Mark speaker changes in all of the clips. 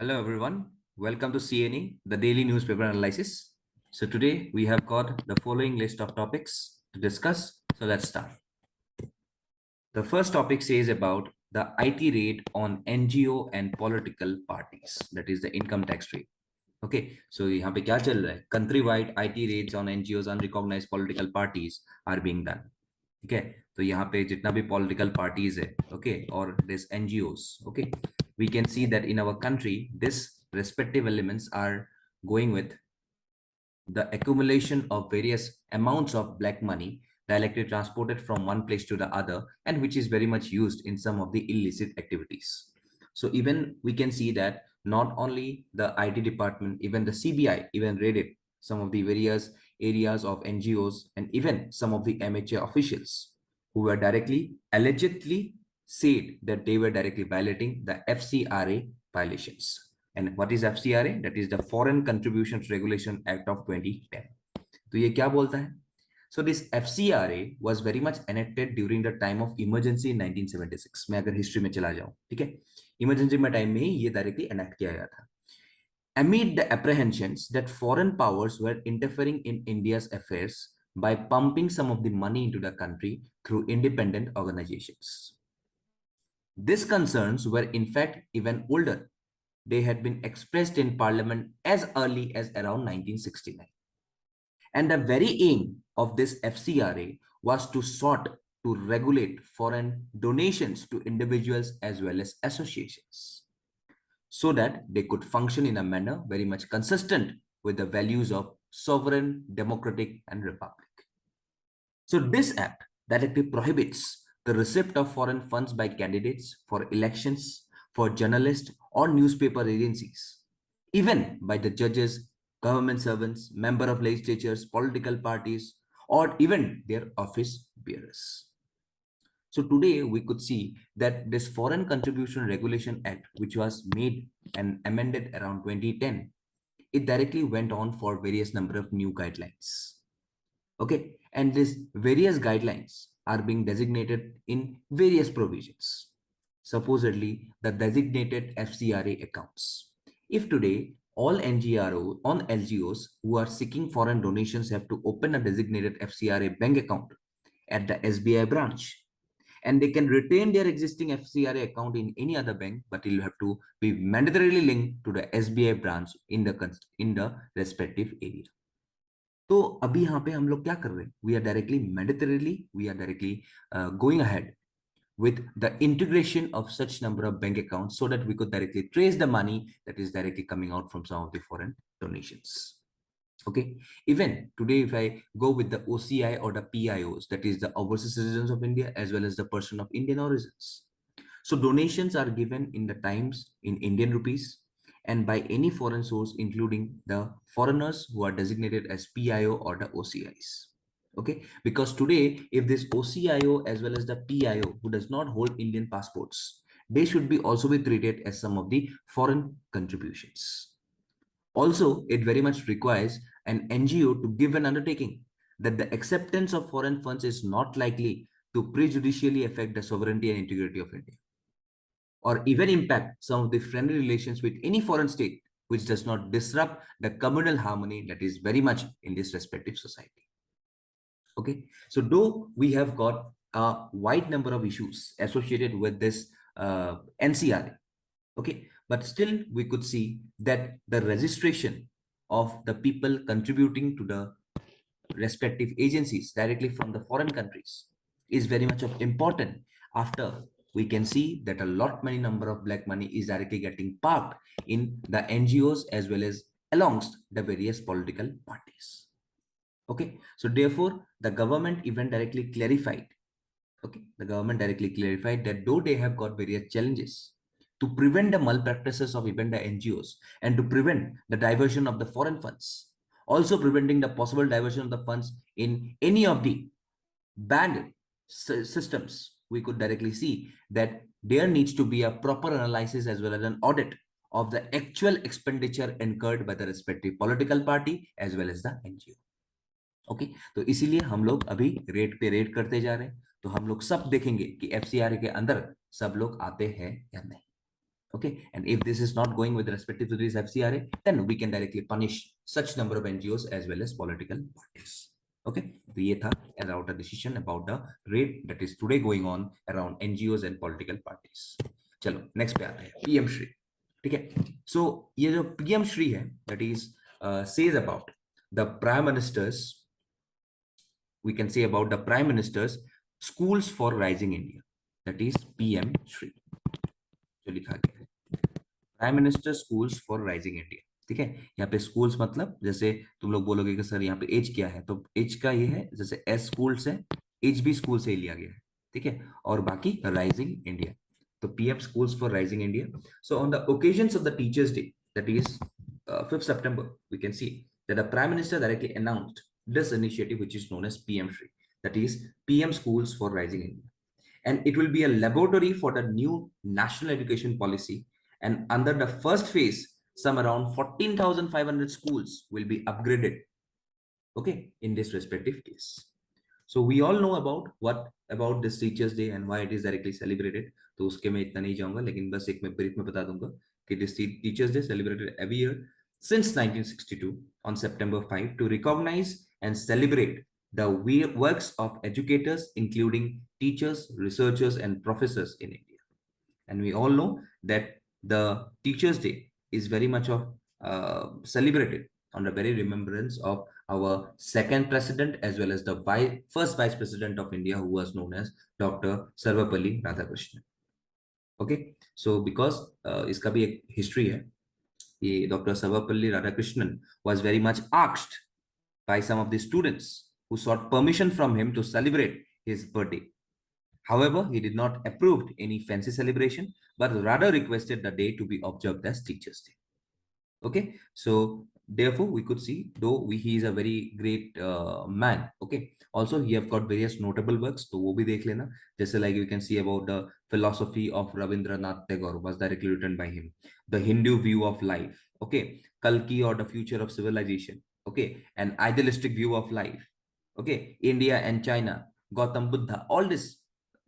Speaker 1: Hello everyone, welcome to CNA, the daily newspaper analysis. So today we have got the following list of topics to discuss. So let's start. The first topic says about the IT rate on NGO and political parties, that is the income tax rate. Okay, so यहाँ पे क्या चल रहा है? Countrywide IT rates on NGOs, unrecognized political parties are being done. ठीक है, तो यहाँ पे जितना भी political parties है, okay, or this NGOs, okay, we can see that in our country, this respective elements are going with the accumulation of various amounts of black money directly transported from one place to the other, and which is very much used in some of the illicit activities. So even we can see that not only the IT department, even the CBI even raided some of the various areas of NGOs and even some of the amateur officials who were directly allegedly said that they were directly violating the FCRA violations. And what is FCRA? That is the Foreign Contributions Regulation Act of 2010. तो ये क्या बोलता है? So this FCRA was very much enacted during the time of emergency in 1976. मैं अगर history में चला जाऊं, ठीक है, इमरजेंसी में टाइम में ही ये डायरेक्टली एनेक्ट किया गया था. Amid the apprehensions that foreign powers were interfering in India's affairs by pumping some of the money into the country through independent organizations. These concerns were in fact even older. They had been expressed in parliament as early as around 1969. And the very aim of this FCRA was to sought to regulate foreign donations to individuals as well as associations, so that they could function in a manner very much consistent with the values of sovereign, democratic, and republic. So this act directly prohibits the receipt of foreign funds by candidates for elections, for journalists or newspaper agencies, even by the judges, government servants, member of legislatures, political parties, or even their office bearers. So today we could see that this Foreign Contribution Regulation Act, which was made and amended around 2010, it directly went on for various number of new guidelines. Okay, and these various guidelines are being designated in various provisions. Supposedly the designated FCRA accounts. If today all LGOs who are seeking foreign donations have to open a designated FCRA bank account at the SBI branch, and they can retain their existing FCRA account in any other bank, but it will have to be mandatorily linked to the SBI branch in the respective area. तो अभी यहाँ पे हम लोग क्या कर रहे हैं? We are directly going ahead with the integration of such number of bank accounts so that we could directly trace the money that is directly coming out from some of the foreign donations. Okay, even today if I go with the OCI or the PIOs, that is the overseas citizens of India as well as the person of Indian origins. So donations are given in the times in Indian rupees and by any foreign source, including the foreigners who are designated as PIO or the OCIs. Okay, because today if this OCIO as well as the PIO who does not hold Indian passports, they should be also be treated as some of the foreign contributions. Also, it very much requires an NGO to give an undertaking that the acceptance of foreign funds is not likely to prejudicially affect the sovereignty and integrity of India, or even impact some of the friendly relations with any foreign state which does not disrupt the communal harmony that is very much in this respective society. Okay, so though we have got a wide number of issues associated with this NCRA, okay, but still we could see that the registration of the people contributing to the respective agencies directly from the foreign countries is very much of important. After we can see that a many number of black money is directly getting parked in the NGOs as well as amongst the various political parties. Okay, so therefore the government even directly clarified, okay, the government directly clarified that though they have got various challenges to prevent the malpractices of even the NGOs and to prevent the diversion of the foreign funds, also preventing the possible diversion of the funds in any of the banned systems, we could directly see that there needs to be a proper analysis as well as an audit of the actual expenditure incurred by the respective political party as well as the NGO. Okay, तो इसीलिए हम लोग अभी rate पे rate करते जा रहे हैं, तो हम लोग सब देखेंगे कि एफसीआरए के अंदर सब लोग आते हैं या नहीं. Okay, and if this is not going with respective to this FCRA, then we can directly punish such number of NGOs as well as political parties. Okay, तो ये था about a decision about the raid that is today going on around NGOs and political parties. चलो next पे आते हैं PM Shri. ठीक है, so ये जो PM Shri है, that is says about the Prime Minister's, we can say about the Prime Minister's Schools for Rising India, that is PM Shri जो लिखा गया है, prime minister schools for rising India. ठीक है, यहाँ पे स्कूल्स मतलब जैसे तुम लोग बोलोगे कि सर यहाँ पे एज क्या है, तो एज का ये है जैसे एस स्कूल से, एच भी स्कूल से ही लिया गया है। ठीक है, और बाकी राइजिंग इंडिया, तो PM schools for rising India. So on the occasions of the teachers day, that is 5th September, we can see that the Prime Minister directly announced this initiative, which is known as PM Shri, that is PM Schools for Rising India. And it will be a laboratory for the new national education policy. And under the first phase, some around 14,500 schools will be upgraded, okay, in this respective case. So we all know about this Teachers Day and why it is directly celebrated. तो उसके मैं इतना नहीं जाऊंगा, लेकिन बस एक मैं ब्रीफ में बता दूंगा कि this Teachers Day celebrated every year since 1962 on September 5 to recognize and celebrate the works of educators, including teachers, researchers, and professors in India. And we all know that the Teachers Day is very much of celebrated on the very remembrance of our second president as well as the first vice president of India, who was known as Dr. Sarvapalli Radhakrishnan. Okay, so because iska bhi ek history hai, Dr. Sarvapalli Radhakrishnan was very much asked by some of the students who sought permission from him to celebrate his birthday. However, he did not approve any fancy celebration, but rather requested the day to be observed as Teachers Day. Okay, so therefore we could see, though he is a very great man. Okay, also he have got various notable works, to wo bhi dekh lena. Jaise like you can see about the philosophy of Rabindranath Tagore was directly written by him. The Hindu view of life, okay, Kalki or the future of civilization, okay, an idealistic view of life, okay, India and China, Gautam Buddha, all these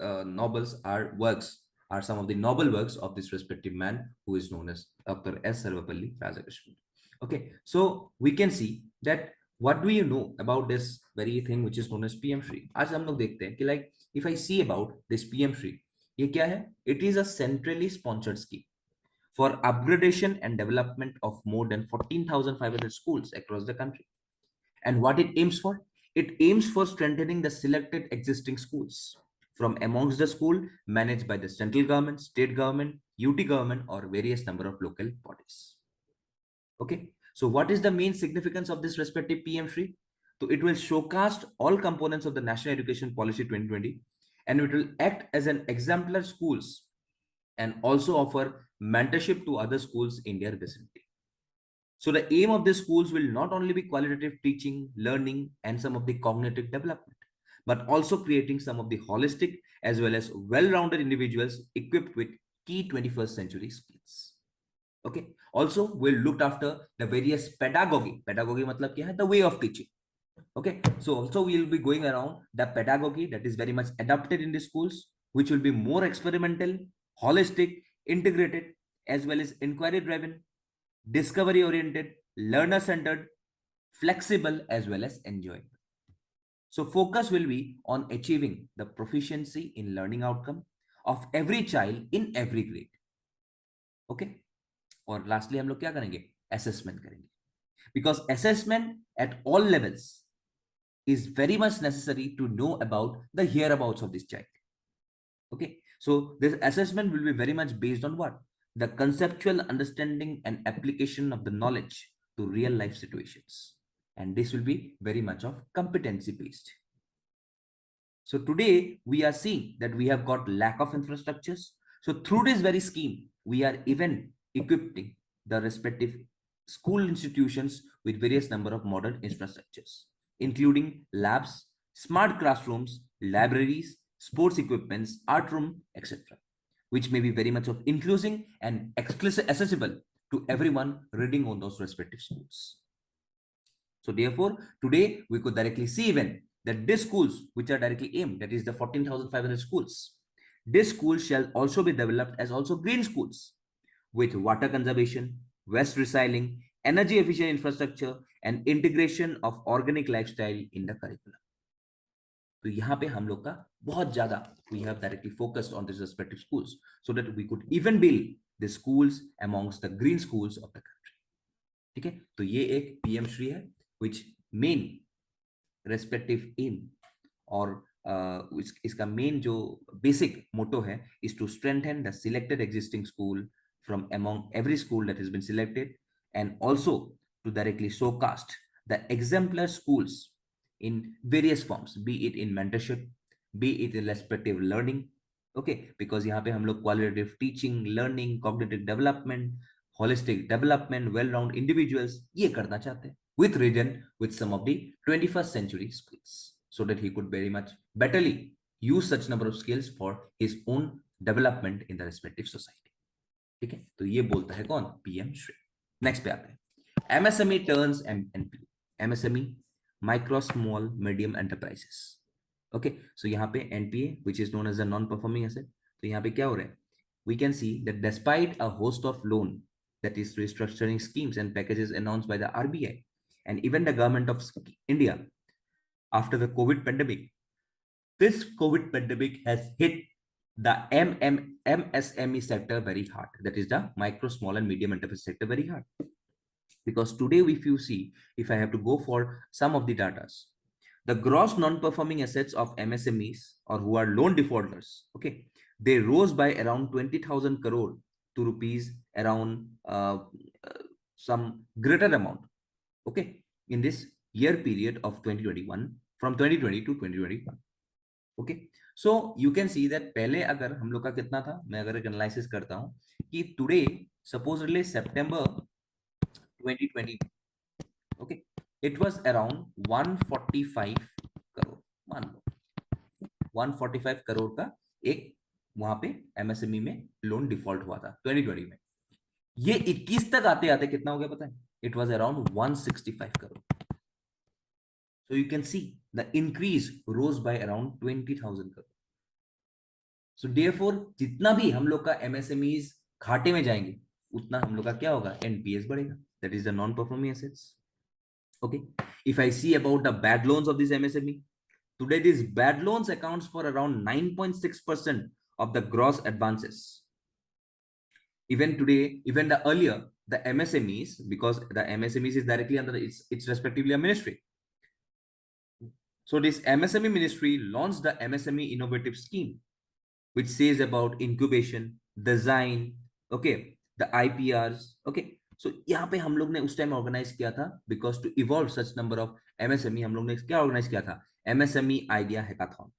Speaker 1: novels are some of the noble works of this respective man who is known as Dr. S. Sarvapalli Radhakrishnan. Okay, so we can see that what do you know about this very thing which is known as PM Shri. आज हम लोग देखते हैं कि like if I see about this PM Shri, ये क्या है? It is a centrally sponsored scheme for upgradation and development of more than 14,500 schools across the country. And what it aims for? It aims for strengthening the selected existing schools from amongst the school managed by the central government, state government, UT government, or various number of local bodies. Okay, so what is the main significance of this respective PM Shri? So it will showcase all components of the National Education Policy 2020, and it will act as an exemplar schools and also offer mentorship to other schools in their vicinity. So the aim of these schools will not only be qualitative teaching, learning, and some of the cognitive development, but also creating some of the holistic as well as well-rounded individuals equipped with key 21st century skills. Okay, also we'll look after the various pedagogy matlab kya hai? The way of teaching. Okay, so also we'll be going around the pedagogy that is very much adapted in the schools, which will be more experimental, holistic, integrated, as well as inquiry driven, discovery oriented, learner centered, flexible, as well as enjoyable. So focus will be on achieving the proficiency in learning outcome of every child in every grade. Okay, और lastly हम लोग क्या करेंगे? Assessment करेंगे, because assessment at all levels is very much necessary to know about the hereabouts of this child. Okay, so this assessment will be very much based on what? The conceptual understanding and application of the knowledge to real life situations. And this will be very much of competency based. So today we are seeing that we have got lack of infrastructures. So through this very scheme, we are even equipping the respective school institutions with various number of modern infrastructures, including labs, smart classrooms, libraries, sports equipments, art room, etc., which may be very much of inclusive and accessible to everyone reading on those respective schools. So therefore, today we could directly see even that these schools which are directly aimed, that is the 14,500 schools, these schools shall also be developed as also green schools, with water conservation, waste recycling, energy efficient infrastructure, and integration of organic lifestyle in the curriculum. तो यहाँ पे हम लोग का बहुत ज्यादा we have directly focused on these respective schools so that we could even build the schools amongst the green schools of the country. ठीक है, तो ये एक पीएम श्री है which main respective aim और इसका मेन जो बेसिक मोटो है is to strengthen the selected existing school from among every school that has been selected and also to directly showcast the exemplar schools in various forms, be it in mentorship, be it in respective learning. Okay, because यहाँ पे हम लोग qualitative teaching, learning, cognitive development, holistic development, well-rounded individuals ये करना चाहते हैं with region with some of the 21st century skills so that he could very much betterly use such number of skills for his own development in the respective society. ठीक है, तो ये बोलता है कौन? पीएम श्री. नेक्स्ट पे आते हैं. MSME turns NP. MSME micro small medium enterprises. Okay, so यहाँ पे NPA which is known as a non performing asset. तो यहाँ पे क्या हो रहा है? We can see that despite a host of loan that is restructuring schemes and packages announced by the RBI and even the government of India after the COVID pandemic. This COVID pandemic has hit the MSME sector very hard. That is the micro, small and medium enterprise sector very hard. Because today, if you see, if I have to go for some of the data, the gross non-performing assets of MSMEs or who are loan defaulters, okay, they rose by around 20,000 crore to rupees around some greater amount, okay, in this year period of 2021 from 2020 to 2021. okay, so you can see that पहले अगर हम लोग का कितना था, मैं अगर एक एनालिसिस करता हूं कि today supposedly September 2020, okay, it was around 145 crore, मान लो 145 करोड़ का एक वहां पे एमएसएमई में लोन डिफॉल्ट हुआ था 2020 में. ये 21 तक आते आते कितना हो गया पता है? It was around 165 crore. So you can see the increase rose by around 20,000 crore. So therefore जितना भी हम लोग का एमएसएमईज घाटे में जाएंगे उतना हम लोग का क्या होगा? एनपीएस बढ़ेगा. That is the non performing assets. okay, if I see about the bad loans of this MSME, today these bad loans accounts for around 9.6% of the gross advances. Even today, even the earlier, the MSMEs, because the MSMEs is directly under it's respectively a ministry. So this MSME ministry launched the MSME innovative scheme, which says about incubation, design, okay, the IPRs, okay. So यहाँ पे हम लोग ने उस time organise किया था because to evolve such number of MSME, हम लोग ने क्या ऑर्गेनाइज किया था? MSME idea hackathon.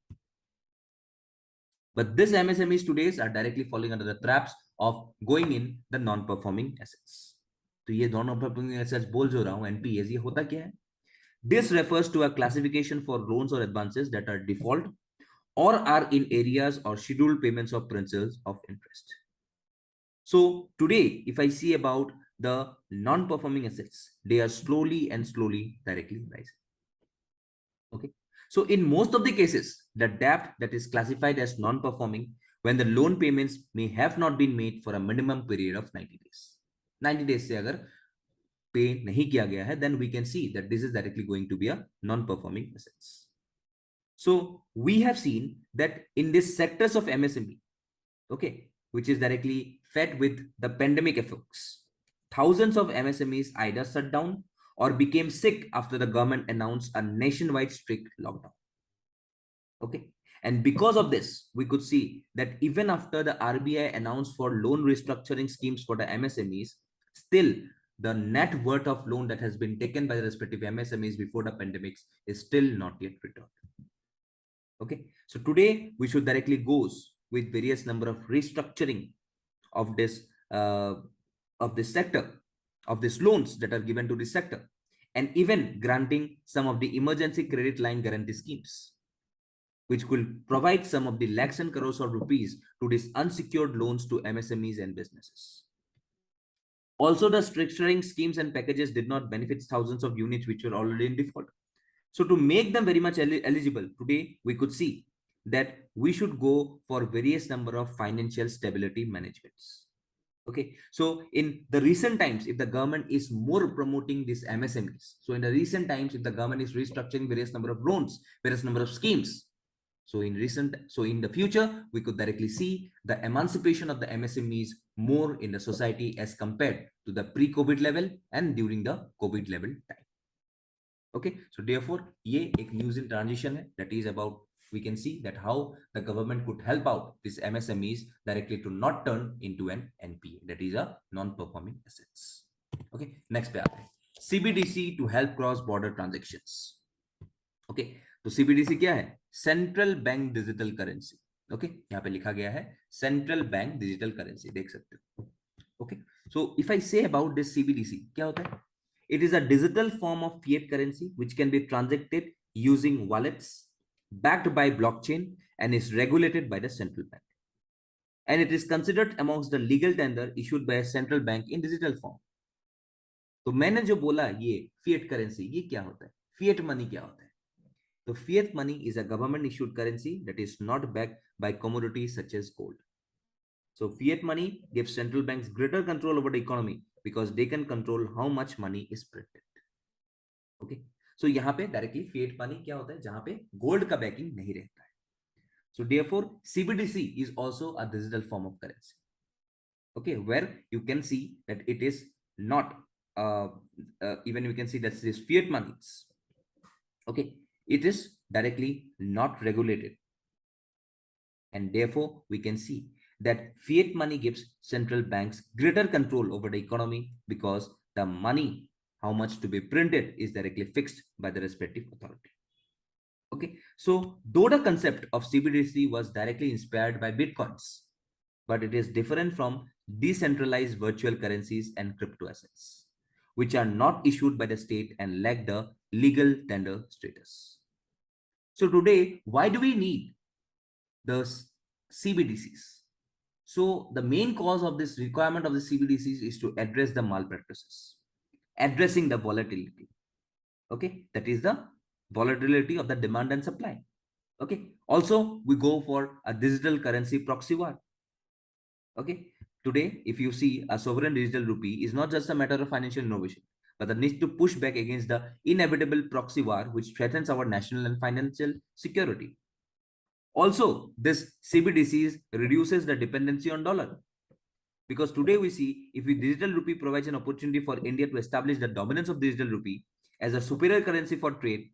Speaker 1: But these MSMEs today are directly falling under the traps of going in the non-performing assets. तो ये non-performing assets बोल जो रहा हूँ NPAs, ये होता क्या है? This refers to a classification for loans or advances that are default or are in areas or scheduled payments of principals of interest. So today, if I see about the non-performing assets, they are slowly and slowly directly rising. Okay. So in most of the cases, the debt that is classified as non-performing when the loan payments may have not been made for a minimum period of 90 days. 90 days से अगर पे नहीं किया गया है, then we can see that this is directly going to be a non-performing assets. So we have seen that in these sectors of MSME, okay, which is directly fed with the pandemic effects, thousands of MSMEs either shut down or became sick after the government announced a nationwide strict lockdown. Okay, and because of this, we could see that even after the RBI announced for loan restructuring schemes for the MSMEs, still the net worth of loan that has been taken by the respective MSMEs before the pandemics is still not yet returned. Okay, so today we should directly goes with various number of restructuring of this sector, of these loans that are given to this sector, and even granting some of the emergency credit line guarantee schemes, which will provide some of the lakhs and crores of rupees to these unsecured loans to MSMEs and businesses. Also, the structuring schemes and packages did not benefit thousands of units which were already in default. So to make them very much eligible, today we could see that we should go for various number of financial stability managements. Okay, so in the recent times, if the government is more promoting these MSMEs, so in the recent times, if the government is restructuring various number of loans, various number of schemes, so in the future, we could directly see the emancipation of the MSMEs more in the society as compared to the pre-COVID level and during the COVID level time. Okay, so therefore, ये एक news in transition है, that is about, we can see that how the government could help out these MSMEs directly to not turn into an NPA, that is a non-performing assets. Okay, next पे आते हैं, CBDC to help cross-border transactions. Okay, तो CBDC क्या है? Central bank digital currency. Okay, यहाँ पे लिखा गया है सेंट्रल बैंक डिजिटल करेंसी, देख सकते हो. Okay, so if I say about this CBDC, क्या होता है? It is a digital form of fiat currency which can be transacted using wallets backed by blockchain and is regulated by the central bank. And it is considered amongst the legal tender issued by a central bank in digital form. तो मैंने जो बोला ये fiat currency, ये क्या होता है? Fiat money क्या होता है? तो fiat money is a government issued currency that is not backed by commodities such as gold. So fiat money gives central banks greater control over the economy because they can control how much money is printed. Okay, so यहाँ पे directly fiat money क्या होता है? जहाँ पे gold का backing नहीं रहता है. So therefore CBDC is also a digital form of currency. Okay, where you can see that it is not even you can see that this fiat monies. Okay, it is directly not regulated, and therefore we can see that fiat money gives central banks greater control over the economy because the money, how much to be printed, is directly fixed by the respective authority. Okay, so though the concept of CBDC was directly inspired by bitcoins, but it is different from decentralized virtual currencies and crypto assets, which are not issued by the state and lack the legal tender status. So today, why do we need the CBDCs? So the main cause of this requirement of the CBDCs is to address the malpractices, addressing the volatility. Okay, that is the volatility of the demand and supply. Okay, also we go for a digital currency proxy war. Okay, today if you see, a sovereign digital rupee is not just a matter of financial innovation, but the need to push back against the inevitable proxy war which threatens our national and financial security. Also, this CBDCs reduces the dependency on dollar. Because today we see, if the digital rupee provides an opportunity for India to establish the dominance of digital rupee as a superior currency for trade,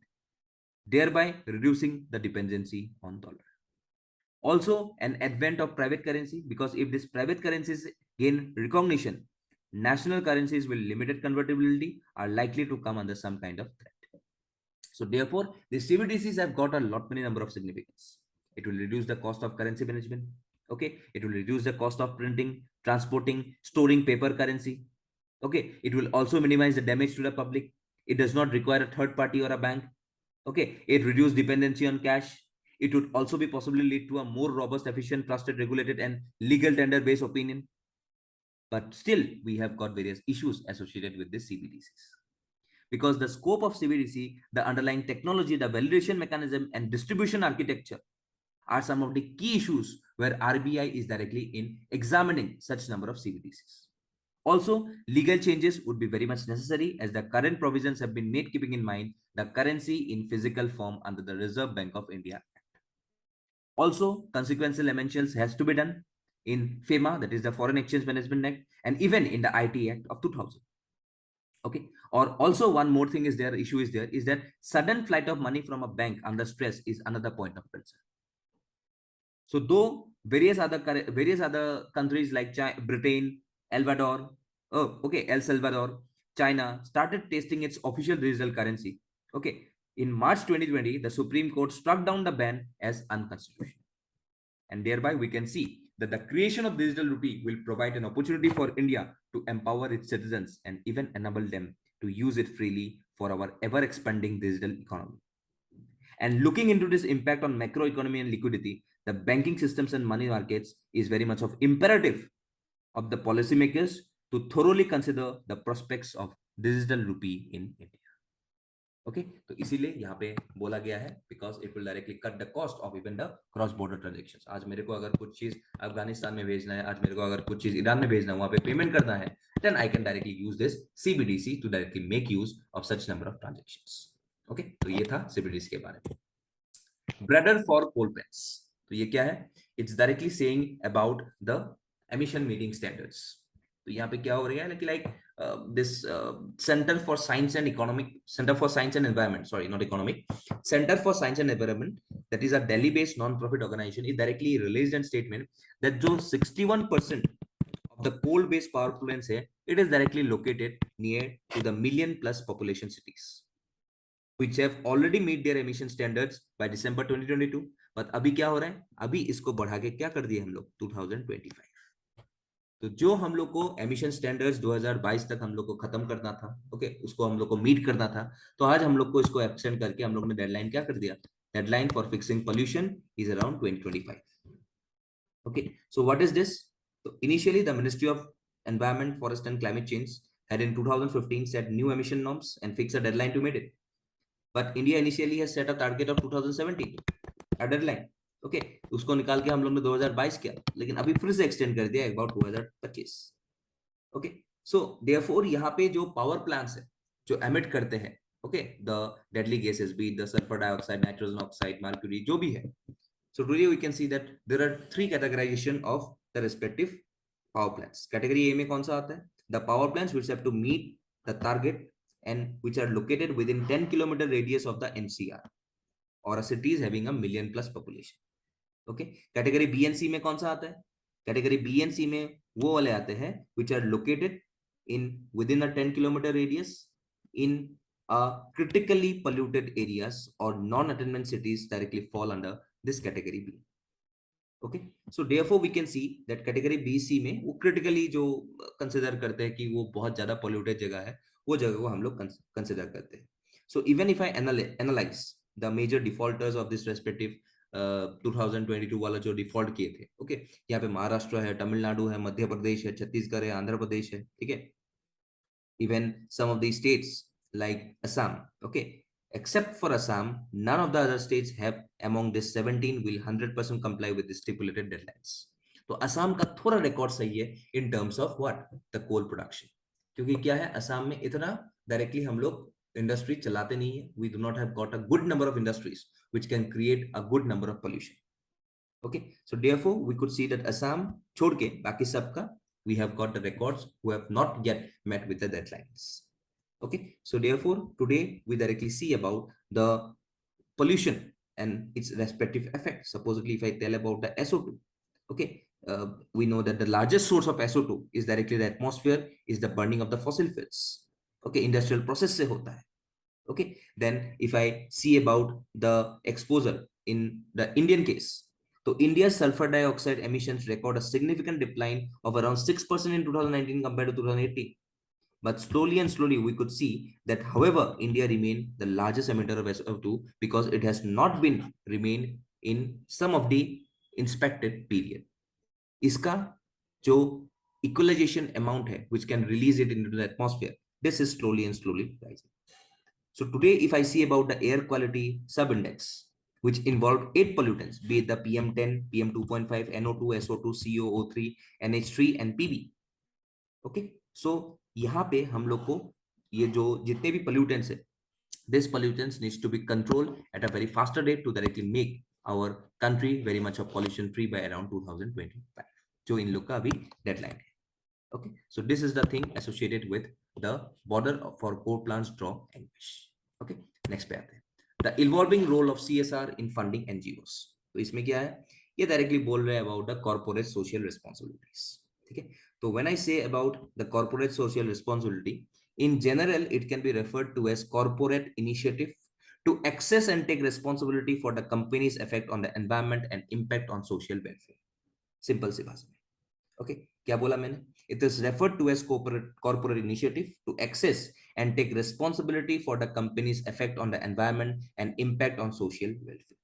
Speaker 1: thereby reducing the dependency on dollar. Also, an advent of private currency, because if these private currencies gain recognition, national currencies with limited convertibility are likely to come under some kind of threat. So therefore, the CBDCs have got a lot many number of significance. It will reduce the cost of currency management. Okay, it will reduce the cost of printing, transporting, storing paper currency. Okay, it will also minimize the damage to the public. It does not require a third party or a bank. Okay, it reduces dependency on cash. It would also be possibly lead to a more robust, efficient, trusted, regulated, and legal tender-based opinion. But still, we have got various issues associated with this CBDCs. Because the scope of CBDC, the underlying technology, the validation mechanism, and distribution architecture are some of the key issues where RBI is directly in examining such number of CBDCs. Also, legal changes would be very much necessary as the current provisions have been made keeping in mind the currency in physical form under the Reserve Bank of India Act. Also, consequential amendments has to be done in FEMA, that is the Foreign Exchange Management Act, and even in the IT Act of 2000. Okay, or also one more thing is there, issue is there, is that sudden flight of money from a bank under stress is another point of concern. So though various other countries like China, Britain, El Salvador, China started testing its official digital currency. Okay, in March 2020, the Supreme Court struck down the ban as unconstitutional. And thereby we can see that the creation of digital rupee will provide an opportunity for India to empower its citizens and even enable them to use it freely for our ever expanding digital economy. And looking into this impact on macroeconomy and liquidity, the banking systems and money markets is very much of imperative of the policymakers to thoroughly consider the prospects of digital rupee in India. Okay तो इसीलिए यहाँ पे बोला गया है because it will directly cut the cost of even the cross border transaction. आज मेरे को अगर कुछ चीज अफगानिस्तान में भेजना है, आज मेरे को अगर कुछ चीज ईरान में भेजना है, वहां पे पेमेंट करना है, then I can directly use this CBDC to directly make use of such number of transaction. Okay तो ये था सीबीडीसी के बारे में। ब्रैडर फॉर कोल पेंस, तो ये क्या है? It's directly saying about the emission meeting standards. तो यहाँ पे क्या हो रहा है कि like this Center for Science and Economic, Center for Science and Environment, sorry, not economic, Center for Science and Environment, that is a Delhi-based non-profit organization, is directly released a statement that जो 61% of the coal-based power plants है, it is directly located near to the million plus population cities, which have already meet their emission standards by December 2022. but अभी क्या हो रहा है? अभी इसको बढ़ा के क्या कर दिए हम लोग 2025। तो जो हम लोग को एमिशन स्टैंडर्ड्स 2022 तक हम लोग को खत्म करना था, ओके, उसको हम लोग को मीट करना था, तो आज हम लोग को इसको एक्सटेंड करके हम लोग ने डेडलाइन क्या कर दिया? Deadline for fixing pollution is around 2025। Okay so what is this? तो initially the ministry of environment, forest and climate change had in 2015 set new emission norms and fixed a deadline to meet it. But India initially has set a target of 2017, a deadline. Okay उसको निकाल के हम लोग ने 2022 किया, लेकिन अभी फिर से एक्सटेंड कर दिया अबाउट 2025। ओके सो देयरफॉर यहाँ पे जो पावर प्लांट्स है जो एमिट करते हैं, okay, the deadly gases be the sulphur dioxide, nitrogen oxide, mercury, जो भी है, so today we can see that there are three categorization of the respective power plants. Category A में कौन सा आता है? The power plants which have to meet the target and which are located within 10 kilometer radius of the NCR or a city is having a million plus population. Okay, category B and C में कौन सा आता है? Category B and C में वो वाले आते हैं which are located in within a 10 kilometer radius in a critically polluted areas or non-attainment cities directly fall under this category B. Okay, so therefore we can see that category B C में वो critically जो consider करते हैं कि वो बहुत ज्यादा polluted जगह है, वो जगह को हम लोग consider करते हैं. So even if I analyze the major defaulters of this respective 2022 वाला जो डिफॉल्ट किए थे, ओके, यहाँ पे महाराष्ट्र है, तमिलनाडु है, मध्य प्रदेश है, छत्तीसगढ़ है, आंध्र प्रदेश है, ठीक है, even some of these states like Assam, okay, except for Assam, none of the other states have among this 17 will 100% comply with the stipulated deadlines. तो असम का थोड़ा रिकॉर्ड सही है in terms of what the coal production, क्योंकि क्या है असम में इतना डायरेक्टली हम लोग इंडस्ट्री चलाते नहीं है, we do not have got a good number of industries which can create a good number of pollution. Okay, so therefore we could see that Assam छोड़ के बाकी सबका we have got the records who have not yet met with the deadlines. Okay, so therefore today we directly see about the pollution and its respective effects. Supposedly if I tell about the SO2, okay, we know that the largest source of SO2 is directly the atmosphere is the burning of the fossil fuels. Okay, industrial process से होता है. Okay, then if I see about the exposure in the Indian case, so India's sulfur dioxide emissions record a significant decline of around 6% in 2019 compared to 2018. But slowly and slowly we could see that however India remained the largest emitter of SO2 because it has not been remained in some of the inspected period. इसका जो equalization amount है which can release it into the atmosphere, this is slowly and slowly rising. So today if I see about the air quality sub-index, which involved 8 pollutants, be it the PM10, PM2.5, NO2, SO2, COO3, NH3 and PB. Okay, so यहाँ पे हम लोग को ये जो जितने भी pollutants है, this pollutants needs to be controlled at a very faster rate to directly make our country very much of pollution free by around 2025, जो इन लोग का अभी deadline है. Okay, so this is the thing associated with the border for coal plants draw anguish. Okay, next पे आते हैं. The evolving role of CSR in funding NGOs. तो इसमें क्या है? ये directly बोल रहे हैं about the corporate social responsibilities. ठीक है? तो when I say about the corporate social responsibility, in general it can be referred to as corporate initiative to access and take responsibility for the company's effect on the environment and impact on social welfare. Simple सी भाषा में. Okay, क्या बोला मैंने? It is referred to as corporate initiative to access and take responsibility for the company's effect on the environment and impact on social welfare.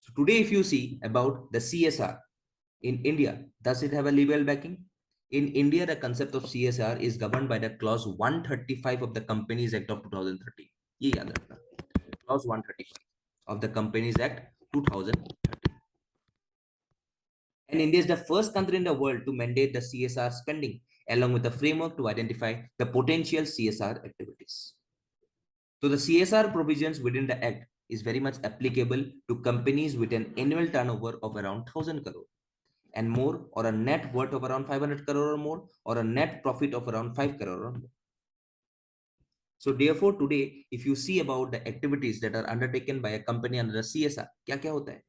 Speaker 1: So today if you see about the CSR in India, does it have a legal backing? In India, the concept of CSR is governed by the clause 135 of the Companies Act of 2013. ये याद रखना, clause 135 of the Companies Act 2013. And India is the first country in the world to mandate the CSR spending, along with a framework to identify the potential CSR activities. So the CSR provisions within the Act is very much applicable to companies with an annual turnover of around 1,000 crore and more, or a net worth of around 500 crore or more, or a net profit of around 5 crore or more. So therefore, today, if you see about the activities that are undertaken by a company under the CSR, क्या होता है?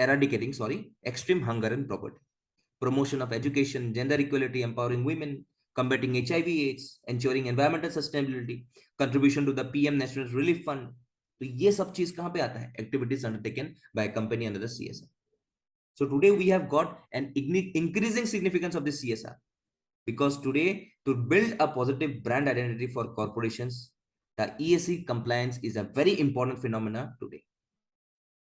Speaker 1: Eradicating, extreme hunger and poverty, promotion of education, gender equality, empowering women, combating HIV/AIDS, ensuring environmental sustainability, contribution to the PM National Relief Fund. तो ये सब चीज कहाँ पे आता है? Activities undertaken by a company under the CSR. So today we have got an increasing significance of the CSR, because today, to build a positive brand identity for corporations, the ESG compliance is a very important phenomenon today.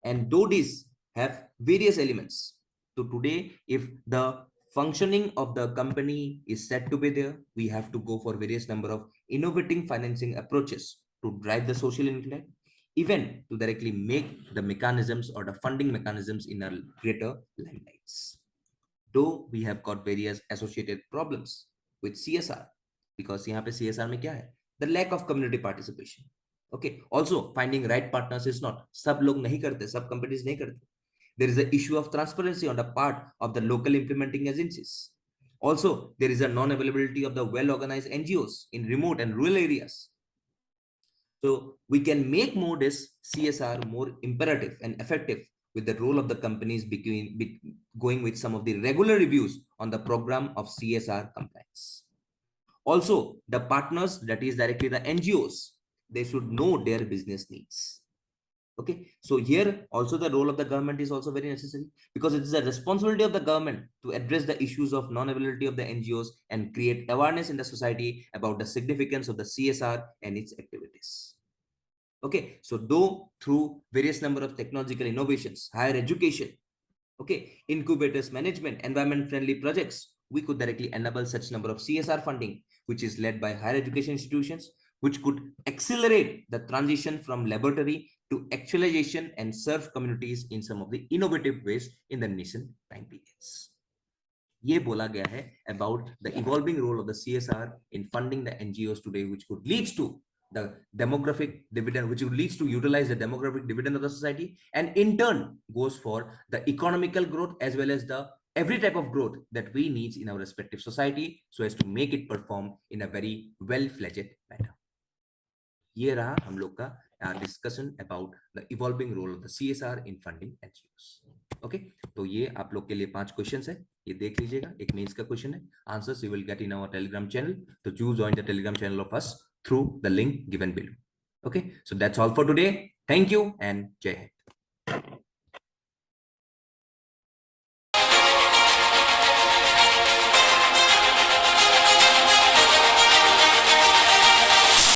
Speaker 1: And though these have various elements, so today, if the functioning of the company is said to be there, we have to go for various number of innovating financing approaches to drive the social impact, even to directly make the mechanisms or the funding mechanisms in a greater limelights. Though we have got various associated problems with CSR, because यहाँ पे CSR में क्या है? The lack of community participation. Okay. Also, finding right partners is not. सब लोग नहीं करते, सब companies नहीं करते. There is an issue of transparency on the part of the local implementing agencies. Also, there is a non-availability of the well-organized NGOs in remote and rural areas. So we can make more this CSR more imperative and effective with the role of the companies going with some of the regular reviews on the program of CSR compliance. Also, the partners, that is directly the NGOs, they should know their business needs. Okay, so here also the role of the government is also very necessary, because it is a responsibility of the government to address the issues of non-availability of the NGOs and create awareness in the society about the significance of the CSR and its activities. Okay, so though through various number of technological innovations, higher education, okay, incubators management, environment friendly projects, we could directly enable such number of CSR funding, which is led by higher education institutions, which could accelerate the transition from laboratory to actualization and serve communities in some of the innovative ways in the nascent time periods. ये बोला गया है about the evolving role of the CSR in funding the NGOs today, which could lead to the demographic dividend, which leads to utilize the demographic dividend of the society, and in turn goes for the economical growth as well as the every type of growth that we need in our respective society, so as to make it perform in a very well-fledged manner. ये रहा हम लोग का discussion about the evolving role of the CSR in funding NGOs. Okay, तो ये आप लोग के लिए 5 questions है, ये देख लीजिएगा. एक मेंस का question है, answers you will get in our Telegram channel. So choose join the Telegram channel of us through the link given below. Okay, so that's all for today. Thank you and Jai Hind.